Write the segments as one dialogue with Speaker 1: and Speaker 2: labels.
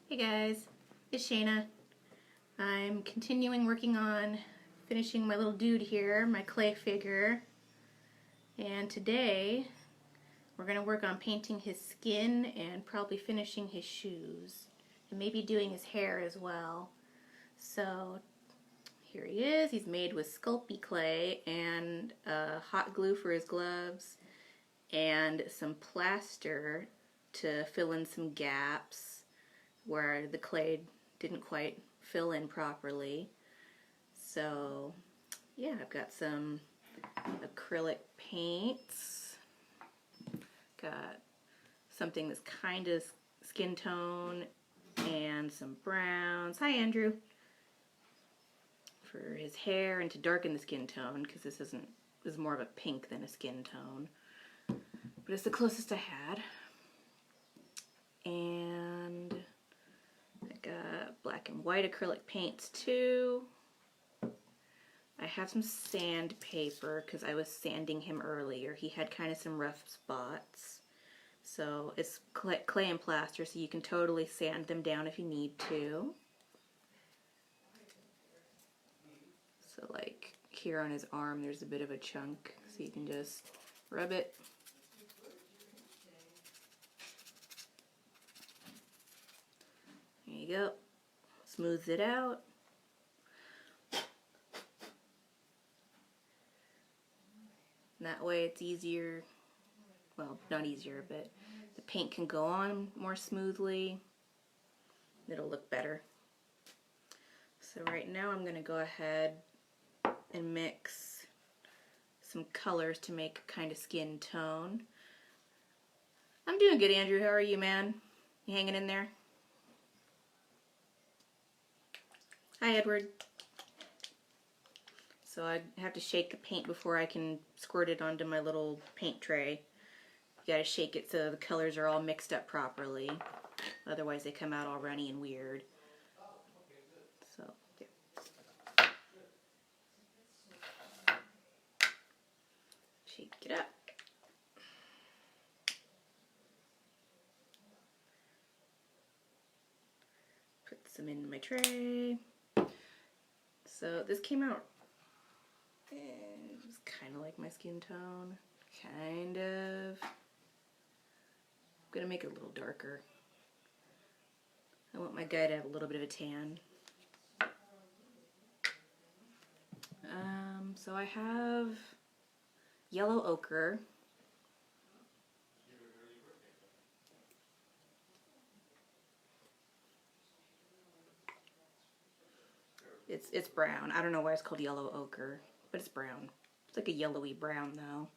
Speaker 1: Hey guys, it's Shayna. I'm continuing working on finishing my little dude here, my clay figure. And today we're going to work on painting his skin and probably finishing his shoes. And maybe doing his hair as well. So here he is. He's made with Sculpting clay and hot glue for his gloves and some plaster to fill in some gaps where the clay didn't quite fill in properly. So yeah, I've got some acrylic paints, got something that's kind of skin tone and some browns. Hi Andrew. For his hair and to darken the skin tone, because this is more of a pink than a skin tone, but it's the closest I had. And I got black and white acrylic paints too. I have some sandpaper because I was sanding him earlier. He had kind of some rough spots. So it's clay and plaster, so you can totally sand them down if you need to. So like here on his arm there's a bit of a chunk, so you can just rub it. There you go. Smooths it out. And that way it's easier, well, not easier, but the paint can go on more smoothly. It'll look better. So right now I'm going to go ahead and mix some colors to make a kind of skin tone. I'm doing good, Andrew. How are you, man? You hanging in there? Hi, Edward. So I have to shake the paint before I can squirt it onto my little paint tray. You gotta shake it so the colors are all mixed up properly. Otherwise they come out all runny and weird. So, yeah. Shake it up. Put some in my tray. So this came out, it was kind of like my skin tone. Kind of. I'm going to make it a little darker. I want my guy to have a little bit of a tan. So I have yellow ochre. It's brown. I don't know why it's called yellow ochre, but it's brown. It's like a yellowy brown though.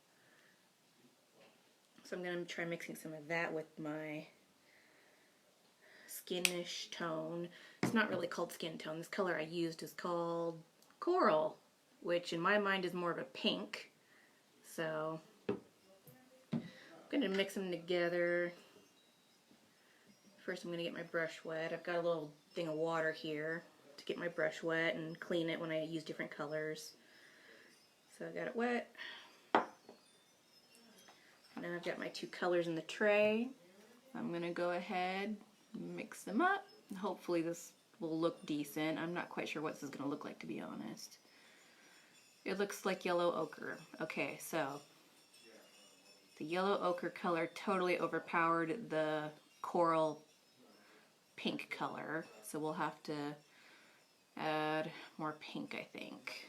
Speaker 1: So I'm going to try mixing some of that with my skinish tone. It's not really called skin tone. This color I used is called coral, which in my mind is more of a pink. So I'm going to mix them together. First I'm going to get my brush wet. I've got a little thing of water here to get my brush wet and clean it when I use different colors. So I got it wet. Now I've got my two colors in the tray. I'm going to go ahead and mix them up. Hopefully this will look decent. I'm not quite sure what this is going to look like, to be honest. It looks like yellow ochre. Okay, so the yellow ochre color totally overpowered the coral pink color. So we'll have to add more pink, I think.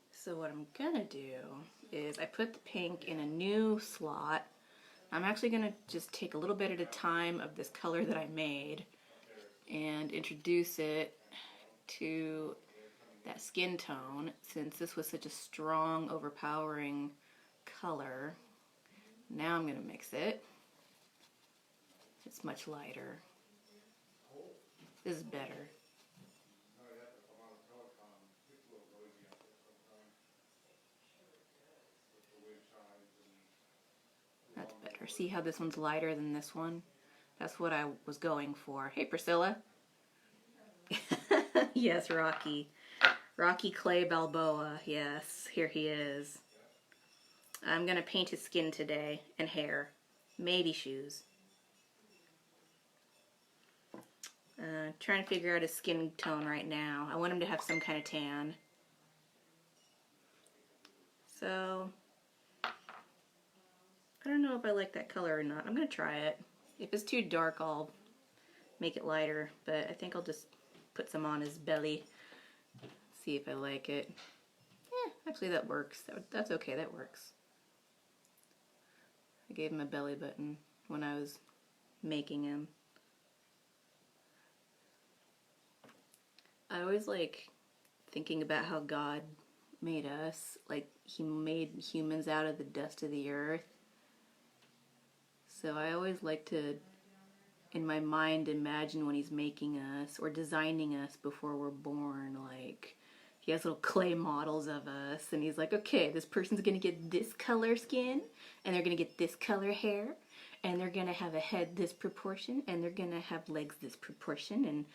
Speaker 1: So what I'm gonna do is I put the pink in a new slot. I'm actually gonna just take a little bit at a time of this color that I made and introduce it to that skin tone, since this was such a strong, overpowering color. Now I'm gonna mix it. It's much lighter. This is better. That's better. See how this one's lighter than this one? That's what I was going for. Hey, Priscilla. Yes, Rocky. Rocky Clay Balboa. Yes, here he is. I'm going to paint his skin today and hair. Maybe shoes. Trying to figure out his skin tone right now. I want him to have some kind of tan. So, I don't know if I like that color or not. I'm going to try it. If it's too dark, I'll make it lighter. But I think I'll just put some on his belly. See if I like it. Actually that works. That's okay, that works. I gave him a belly button when I was making him. I always like thinking about how God made us. Like, he made humans out of the dust of the earth. So I always like to, in my mind, imagine when he's making us or designing us before we're born. Like, he has little clay models of us, and he's like, okay, this person's gonna get this color skin, and they're gonna get this color hair, and they're gonna have a head this proportion, and they're gonna have legs this proportion, and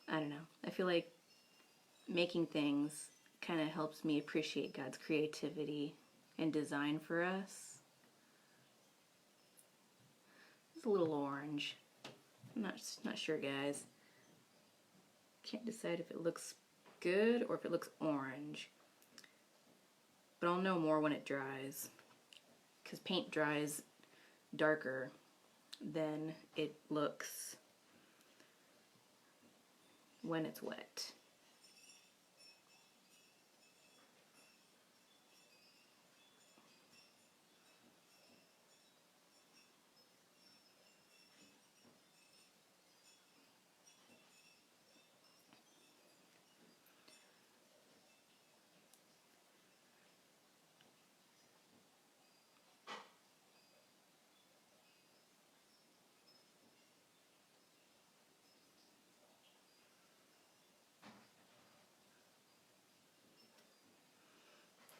Speaker 1: I don't know. I feel like making things kind of helps me appreciate God's creativity and design for us. It's a little orange. I'm not sure, guys. Can't decide if it looks good or if it looks orange. But I'll know more when it dries. Because paint dries darker than it looks when it's wet.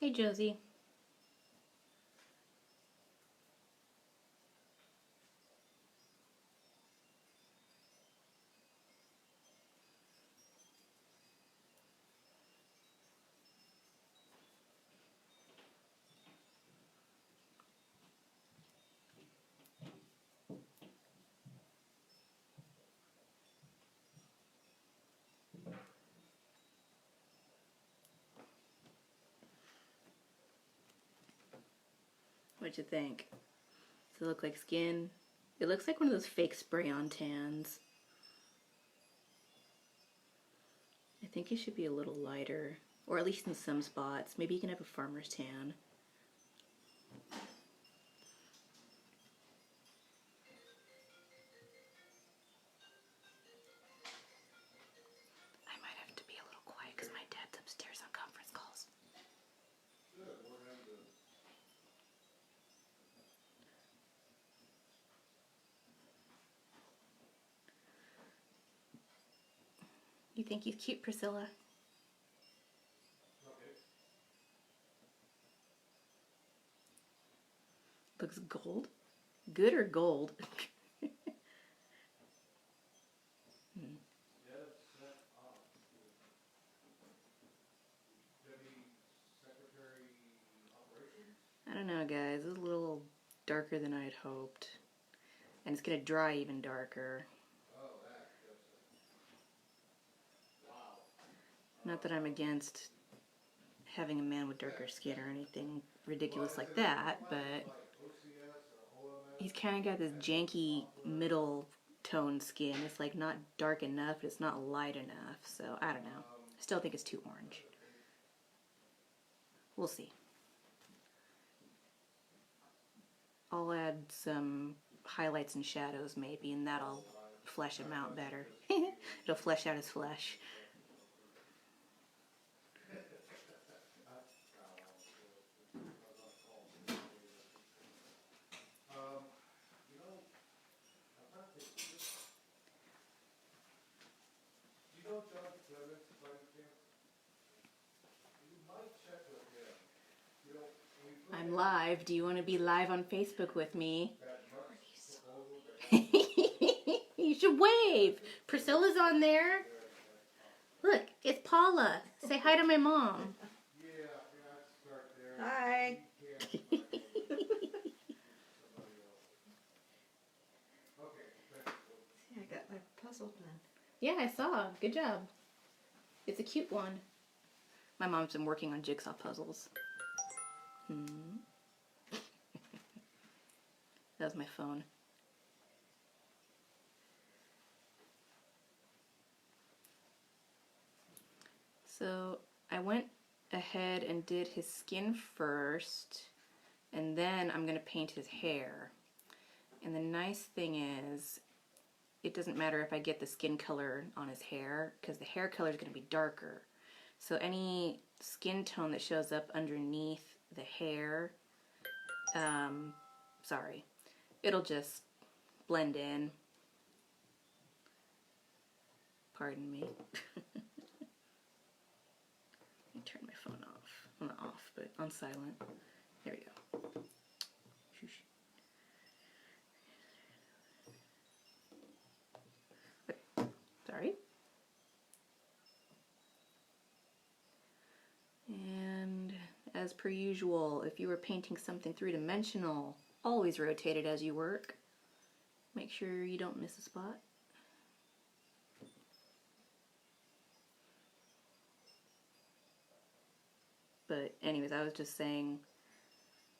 Speaker 1: Hey, Josie. What'd you think? Does it look like skin? It looks like one of those fake spray-on tans. I think it should be a little lighter, or at least in some spots. Maybe you can have a farmer's tan. I might have to be a little quiet because my dad's upstairs on conference calls. You think he's cute, Priscilla? Looks gold? Good or gold? I don't know, guys. It's a little darker than I had hoped. And it's going to dry even darker. Not that I'm against having a man with darker skin or anything ridiculous like that, but he's kind of got this janky middle tone skin. It's like not dark enough, but it's not light enough. So I don't know. I still think it's too orange. We'll see. I'll add some highlights and shadows maybe, and that'll flesh him out better. It'll flesh out his flesh. I'm live. Do you want to be live on Facebook with me? You should wave. Priscilla's on there. Look, it's Paula. Say hi to my mom.
Speaker 2: Hi.
Speaker 1: See,
Speaker 2: I got my puzzle done.
Speaker 1: yeah, I saw. Good job. It's a cute one. My mom's been working on jigsaw puzzles. That was my phone. So I went ahead and did his skin first, and then I'm going to paint his hair. And the nice thing is, it doesn't matter if I get the skin color on his hair, because the hair color is going to be darker. So any skin tone that shows up underneath the hair, it'll just blend in. Pardon me. Let me turn my phone off. Well, not off, but on silent. There we go. Sorry. And as per usual, if you were painting something three-dimensional, always rotate it as you work. Make sure you don't miss a spot. But anyways, I was just saying,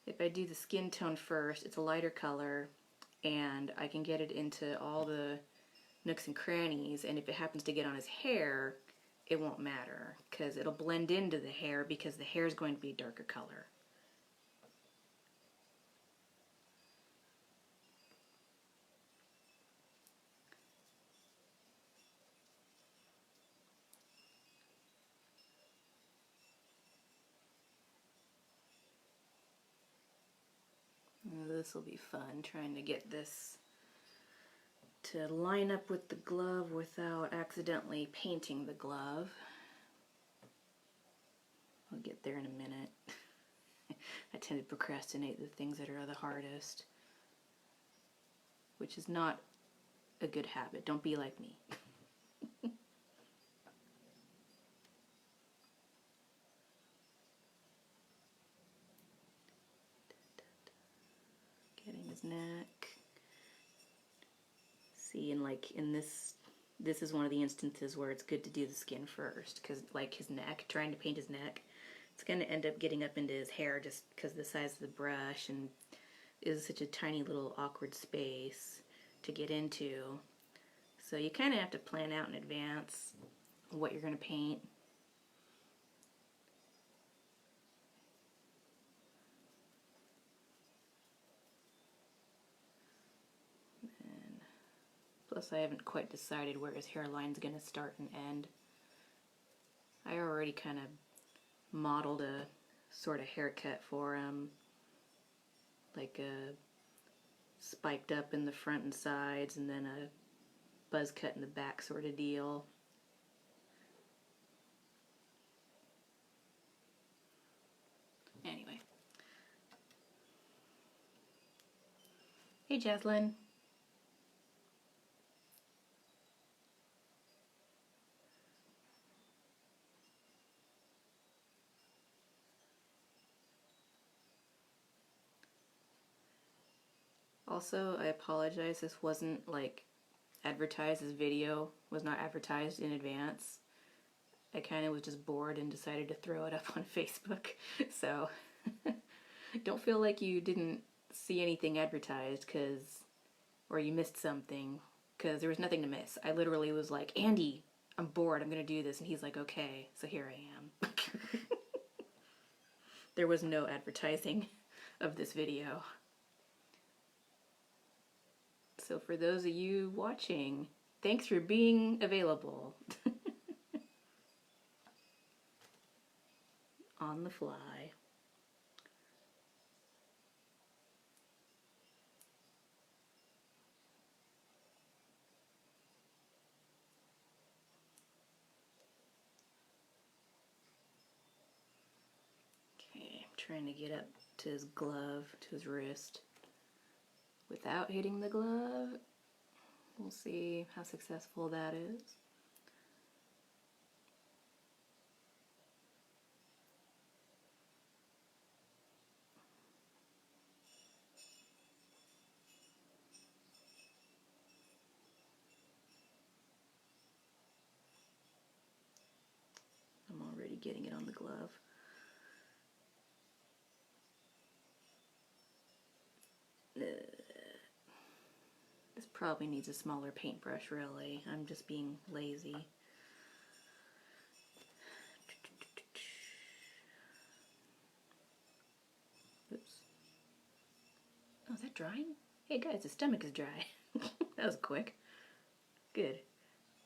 Speaker 1: if I do the skin tone first, it's a lighter color, and I can get it into all the nooks and crannies, and if it happens to get on his hair, it won't matter, because it'll blend into the hair, because the hair is going to be a darker color. This will be fun, trying to get this to line up with the glove without accidentally painting the glove. I'll get there in a minute. I tend to procrastinate the things that are the hardest, which is not a good habit. Don't be like me. Getting his neck. See, and like in this is one of the instances where it's good to do the skin first, because like his neck, trying to paint his neck, it's going to end up getting up into his hair just because of the size of the brush, and is such a tiny little awkward space to get into. So you kind of have to plan out in advance what you're going to paint. And plus I haven't quite decided where his hairline's going to start and end. I already kind of modeled a sort of haircut for him, like a spiked up in the front and sides, and then a buzz cut in the back sort of deal. Anyway. Hey, Jaslyn. Also, I apologize, this wasn't like advertised, this video was not advertised in advance. I kind of was just bored and decided to throw it up on Facebook, so don't feel like you didn't see anything advertised or you missed something, because there was nothing to miss. I literally was like, Andy, I'm bored, I'm gonna do this, and he's like, okay, so here I am. There was no advertising of this video. So for those of you watching, thanks for being available. On the fly. Okay, I'm trying to get up to his glove, to his wrist, without hitting the glove. We'll see how successful that is. I'm already getting it on the glove. This probably needs a smaller paintbrush, really. I'm just being lazy. Oops. Oh, is that drying? Hey guys, the stomach is dry. That was quick. Good.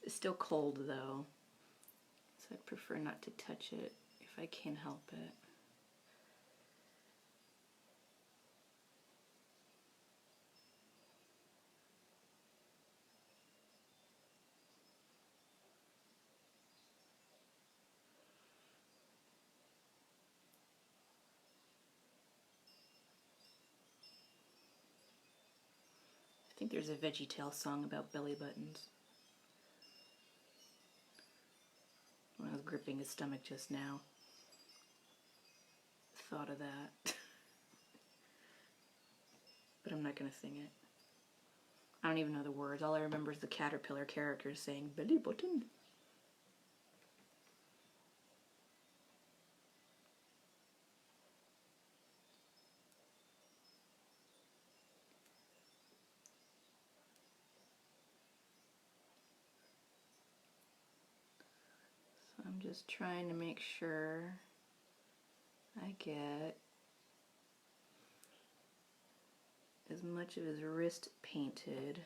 Speaker 1: It's still cold though, so I'd prefer not to touch it if I can help it. I think there's a VeggieTales song about belly buttons. When I was gripping his stomach just now, thought of that. But I'm not gonna sing it. I don't even know the words. All I remember is the caterpillar characters saying belly button. So I'm just trying to make sure I get as much of his wrist painted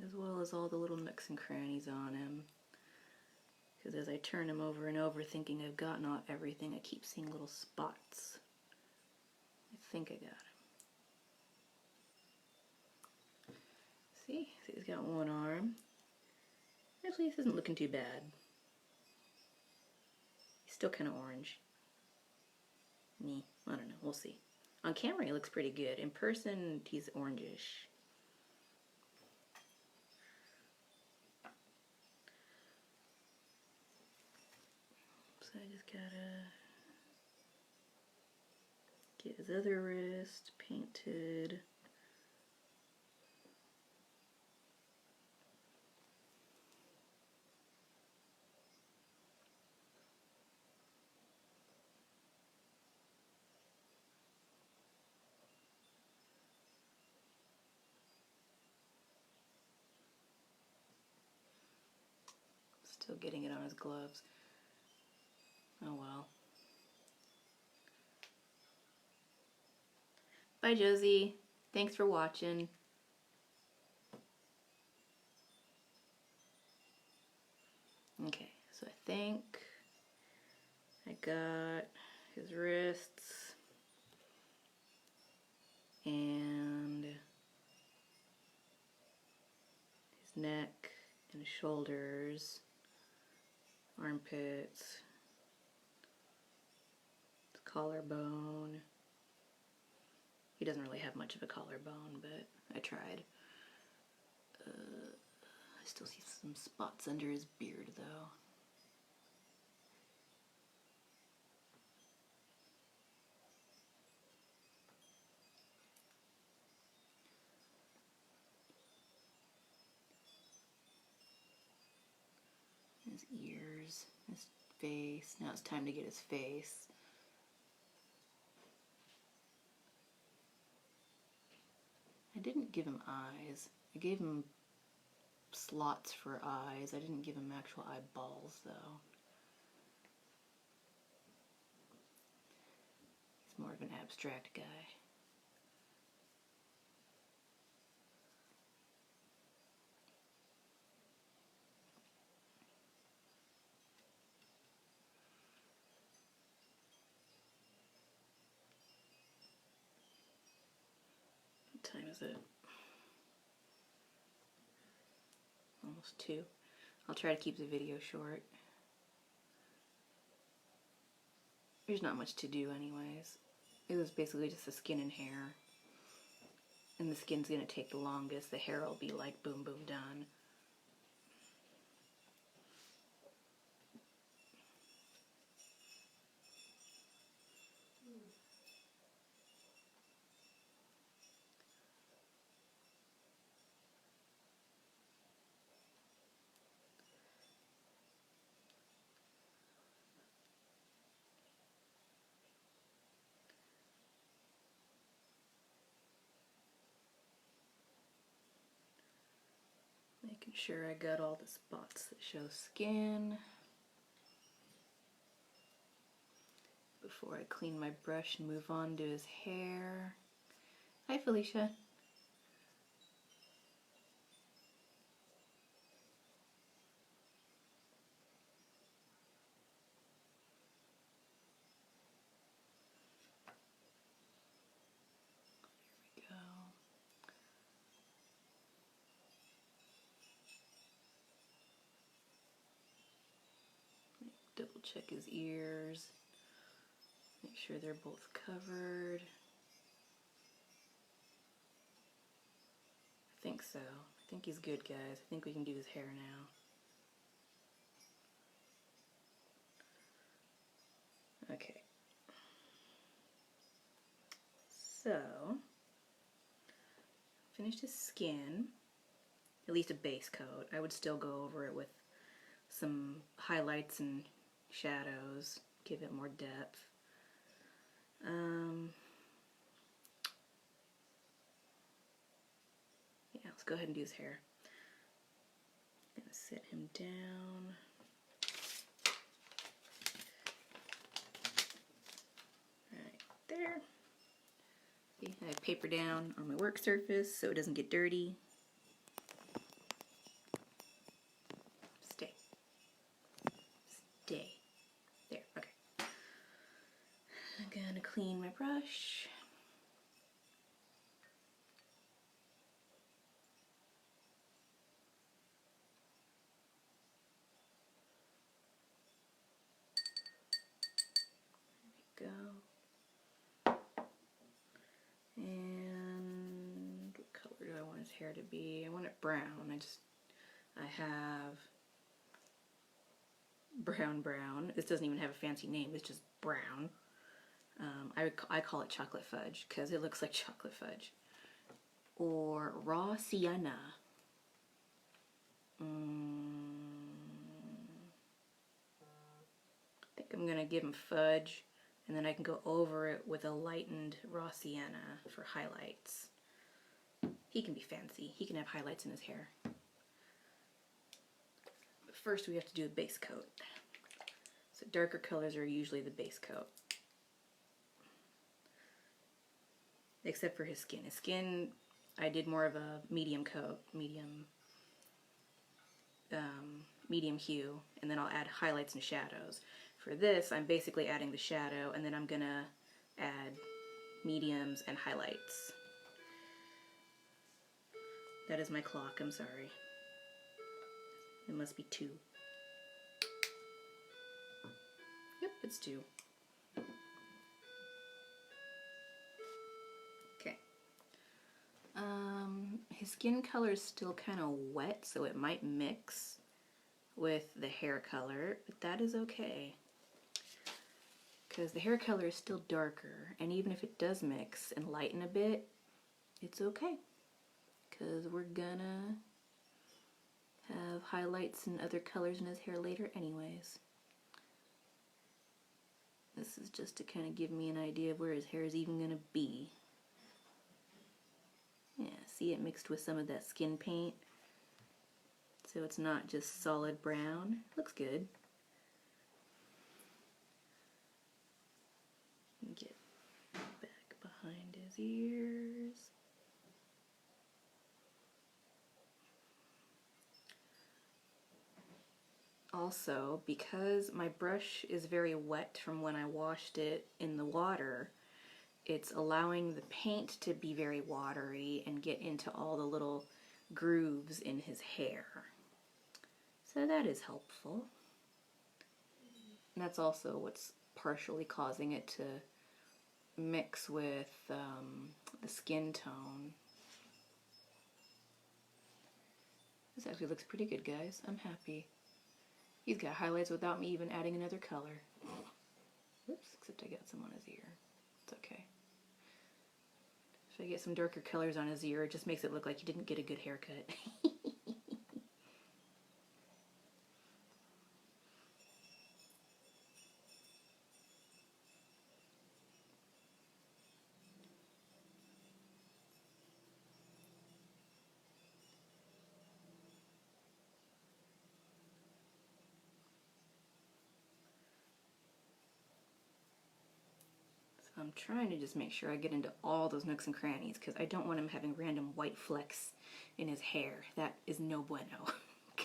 Speaker 1: as well as all the little nooks and crannies on him. Because as I turn him over and over thinking I've gotten everything, I keep seeing little spots. I think I got him. See, he's got one arm. Actually, this isn't looking too bad. He's still kind of orange. Me, I don't know, we'll see. On camera he looks pretty good. In person, he's orangish. So I just gotta get his other wrist painted. Still getting it on his gloves. Oh well. Bye, Josie. Thanks for watching. Okay, so I think I got his wrists and his neck and shoulders, armpits, his collarbone. He doesn't really have much of a collarbone, but I tried. I still see some spots under his beard though. His ears, his face. Now it's time to get his face. I didn't give him eyes. I gave him slots for eyes. I didn't give him actual eyeballs though. He's more of an abstract guy. What time is it? Almost 2. I'll try to keep the video short. There's not much to do anyways. It was basically just the skin and hair. And the skin's going to take the longest. The hair will be like boom, boom, done. Making sure I got all the spots that show skin before I clean my brush and move on to his hair. Hi, Felicia. There we go. Double check his ears. Make sure they're both covered. I think so. I think he's good, guys. I think we can do his hair now. Okay. So, finished his skin, at least a base coat. I would still go over it with some highlights and shadows, give it more depth. Yeah, let's go ahead and do his hair. I'm gonna set him down. Right there. See, I have paper down on my work surface so it doesn't get dirty. Stay. Stay. There, okay. I'm gonna clean my brush. There we go. And what color do I want his hair to be? I want it brown. I have brown. This doesn't even have a fancy name. It's just brown. I call it chocolate fudge because it looks like chocolate fudge. Or raw sienna. I think I'm gonna give him fudge, and then I can go over it with a lightened raw sienna for highlights. He can be fancy. He can have highlights in his hair. But first we have to do a base coat. So darker colors are usually the base coat. Except for his skin. His skin, I did more of a medium coat, medium hue, and then I'll add highlights and shadows. For this, I'm basically adding the shadow, and then I'm gonna add mediums and highlights. That is my clock, I'm sorry. It must be 2. Yep, it's 2. Okay. His skin color is still kind of wet, so it might mix with the hair color, but that is okay. Because the hair color is still darker, and even if it does mix and lighten a bit, it's okay. Because we're gonna have highlights and other colors in his hair later anyways. This is just to kind of give me an idea of where his hair is even gonna be. Yeah, see, it mixed with some of that skin paint. So it's not just solid brown. Looks good. Get back behind his ears. Also, because my brush is very wet from when I washed it in the water, it's allowing the paint to be very watery and get into all the little grooves in his hair. So that is helpful. And that's also what's partially causing it to mix with the skin tone. This actually looks pretty good, guys. I'm happy. He's got highlights without me even adding another color. Whoops, except I got some on his ear. It's okay. If I get some darker colors on his ear, it just makes it look like he didn't get a good haircut. I'm trying to just make sure I get into all those nooks and crannies because I don't want him having random white flecks in his hair. That is no bueno. I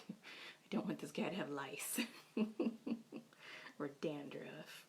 Speaker 1: don't want this guy to have lice or dandruff.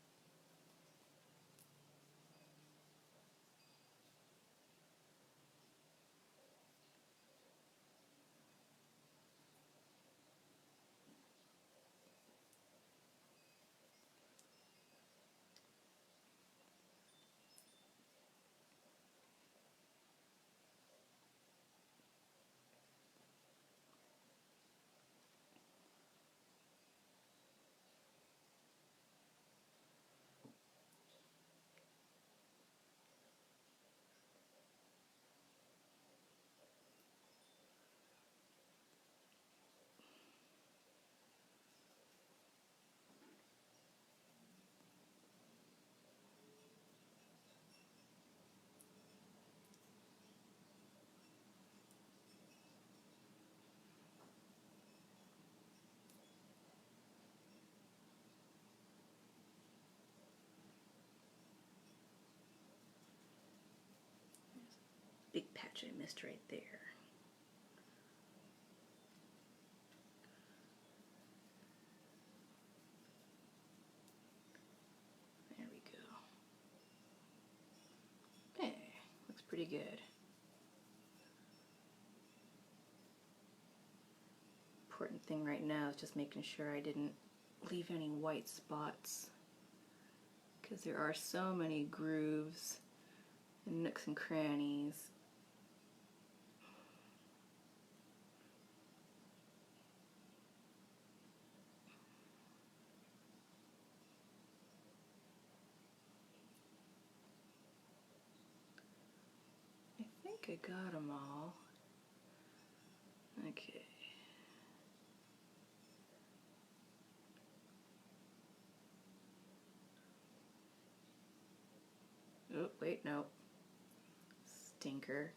Speaker 1: Big patch I missed right there. There we go. Hey, looks pretty good. Important thing right now is just making sure I didn't leave any white spots because there are so many grooves and nooks and crannies. I think I got them all. Okay. Oh, wait, no. Stinker.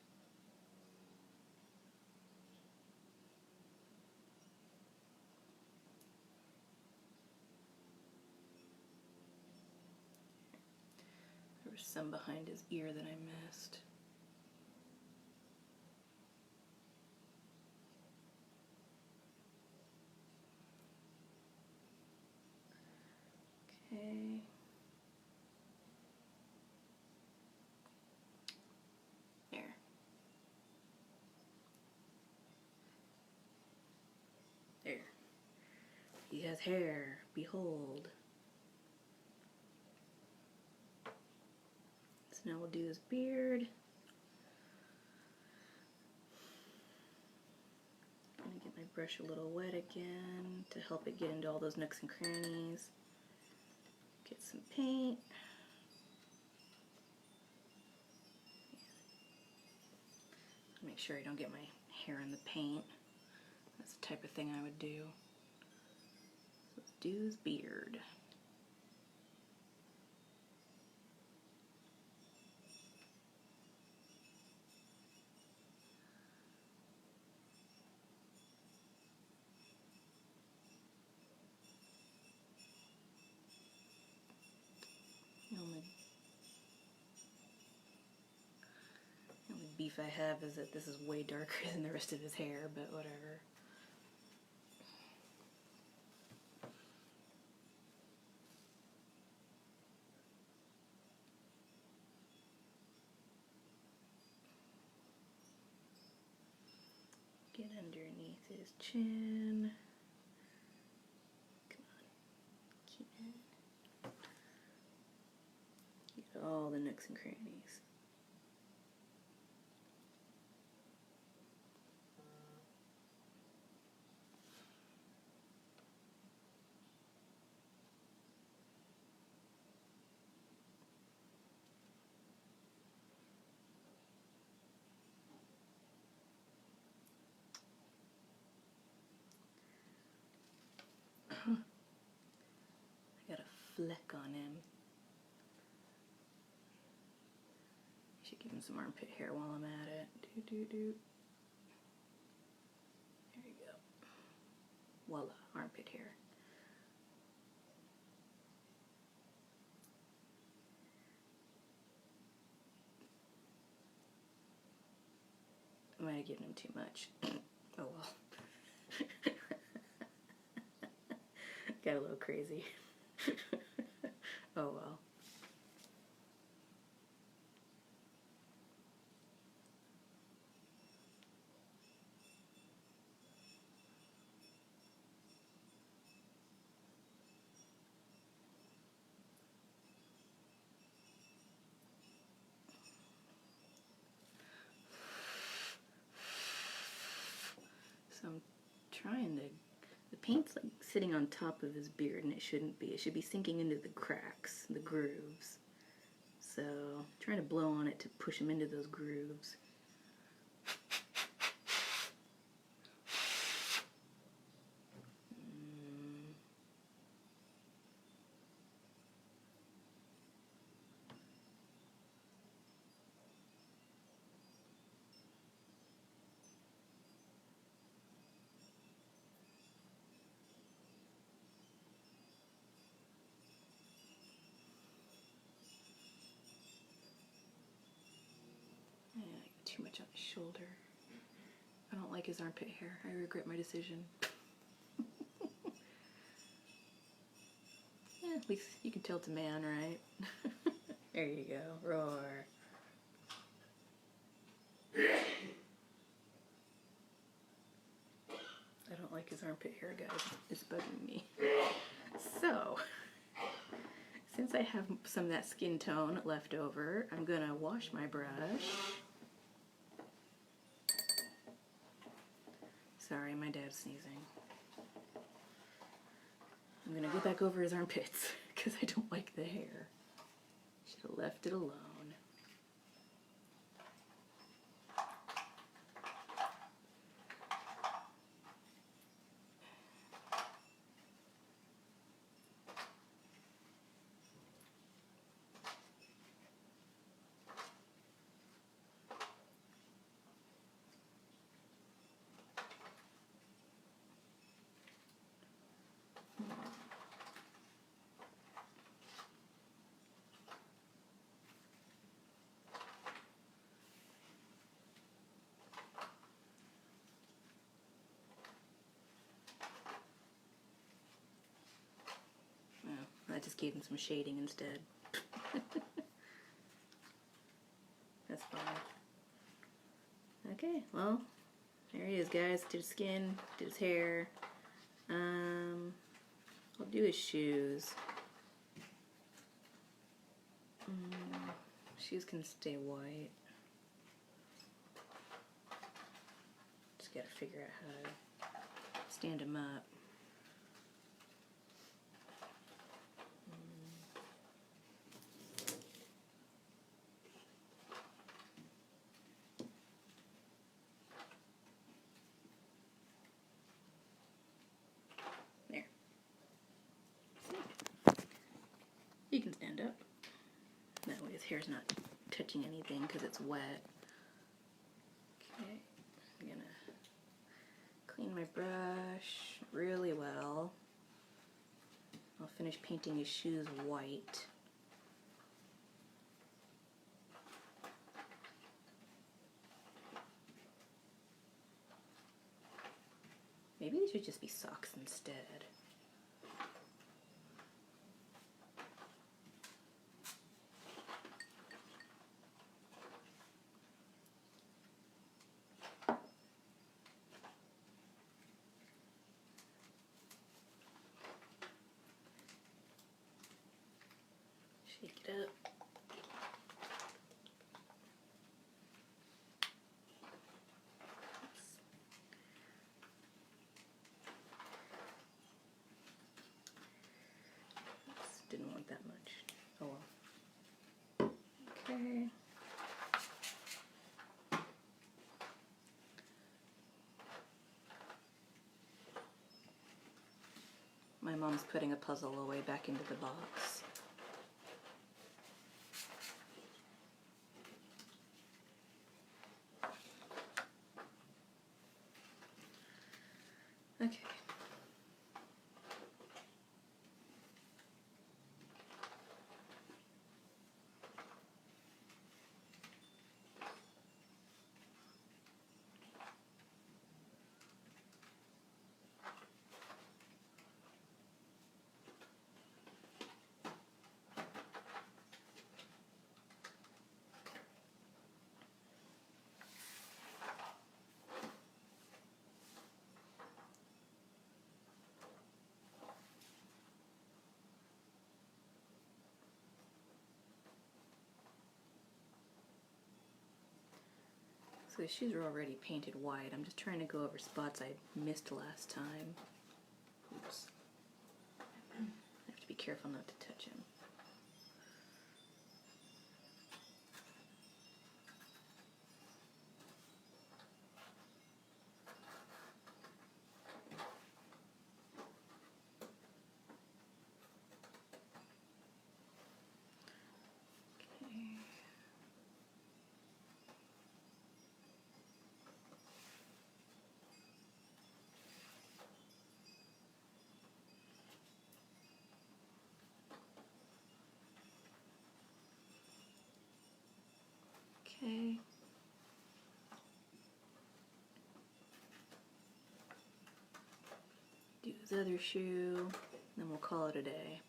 Speaker 1: There was some behind his ear that I missed. Okay. There. There. He has hair. Behold. So now we'll do his beard. I'm gonna get my brush a little wet again to help it get into all those nooks and crannies. Get some paint. Make sure I don't get my hair in the paint. That's the type of thing I would do. So let's do his beard. The only beef I have is that this is way darker than the rest of his hair, but whatever. Get underneath his chin. Come on. Keep it. Get all the nooks and crannies. fleck on him. Should give him some armpit hair while I'm at it. There you go. Voila, armpit hair. I might have given him too much. Oh well. Got a little crazy. Oh well. So I'm trying to, the paint's like sitting on top of his beard and it shouldn't be. It should be sinking into the cracks, the grooves. So I'm trying to blow on it to push him into those grooves. Too much on his shoulder. I don't like his armpit hair. I regret my decision. Yeah, at least you can tell it's a man, right? There you go. Roar. I don't like his armpit hair, guys. It's bugging me. So, since I have some of that skin tone left over, I'm gonna wash my brush. Sorry, my dad's sneezing. I'm gonna go back over his armpits because I don't like the hair. Should have left it alone. I just gave him some shading instead. That's fine. Okay, well, there he is, guys. Did his skin, did his hair. I'll do his shoes. Shoes can stay white. Just gotta figure out how to stand him up. You can stand up. That way his hair's not touching anything because it's wet. Okay, I'm gonna clean my brush really well. I'll finish painting his shoes white. Maybe these should just be socks instead. Shake it up. Oops, didn't want that much. Oh well. Okay. My mom's putting a puzzle away back into the box. Okay. So the shoes are already painted white. I'm just trying to go over spots I missed last time. Oops. I have to be careful not to touch them. Okay. Do this other shoe, then we'll call it a day.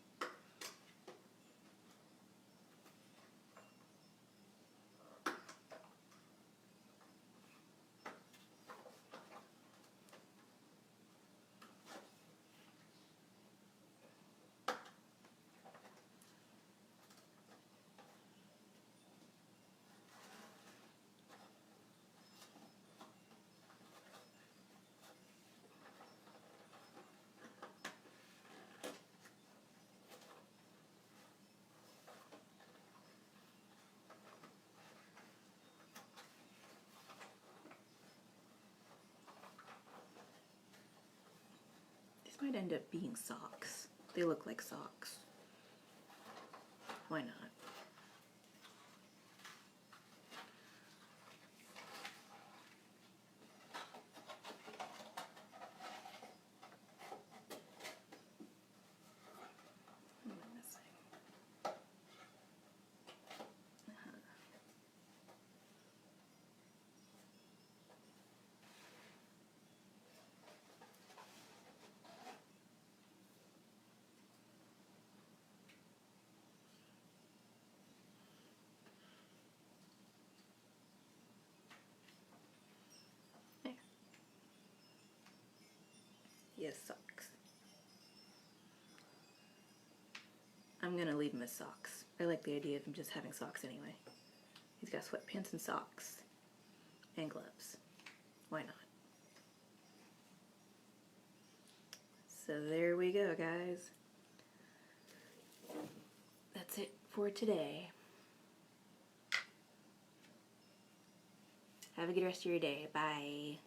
Speaker 1: Might end up being socks. They look like socks. Why not? What am I missing? There. Yes, socks. I'm gonna leave him as socks. I like the idea of him just having socks anyway. He's got sweatpants and socks. And gloves. Why not? So there we go, guys. That's it for today. Have a good rest of your day. Bye.